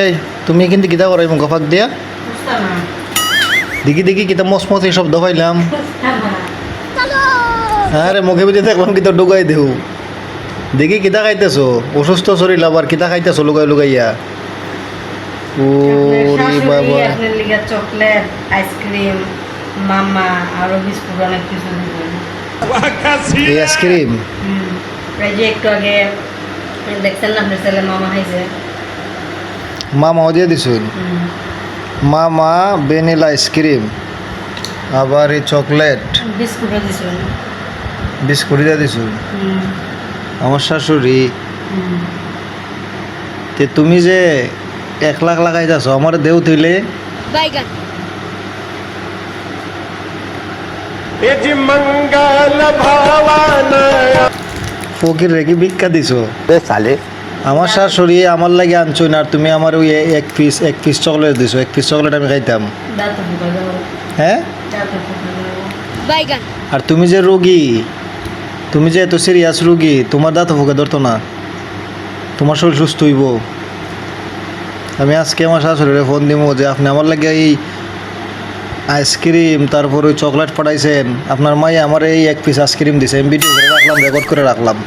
এই তুমি কিন্তু কিতা করাই মুখ ফাঁক দিয়া দেখি দেখি কিতা মসমস এই শব্দ পাইলাম। আরে মুখে বুঝে দেখলাম কিতা ডুগাই দেহু দেখি কিতা খাইতেছো অসুস্থ শরীর আবার কিতা খাইতেছো লুগাই লুগাইয়া। ওরে বাবা চকলেট আইসক্রিম মামা আরো বিস্কুট অনেক কিছু দিবেন। এই আইসক্রিম এই যে একটু আগে দেখছেন না আপনার ছেলে মামা খাইছে। মামাও দিয়ে দিছুন মামা ভ্যানিলা আইসক্রিম আবার এই চকলেট বিস্কুটও দিছেন বিস্কুট দিয়ে দিছুন আমার শাশুড়ি। তে তুমি যে 1 লাখ লাগাই যাচ্ছ আমার দেউ তুইলে ফকির রেখে ভিক্ষা দিছো সালে আমার শাশুড়ি আমার লাগে আনছো না আর তুমি আমার ওই এক পিস চকলেট দিছো। 1 পিস চকলেট আমি খাইতাম দাঁত ফুকা যাবো হ্যাঁ। দাঁত ফুকা যাবো। আর তুমি যে রোগী তুমি যে এত সিরিয়াস রোগী তোমার দাঁত ফুকে ধরতো না তোমার শরীর সুস্থ হইব। আমি আজকে আমার শাশুড়িরে ফোন দিব যে আপনি আমার লাগে এই আইসক্রিম তারপর ওই চকলেট পাঠাইছেন আপনার মাই আমার এই 1 পিস আইসক্রিম দিছে আমি ভিডিও করে রাখলাম রেকর্ড করে রাখলাম।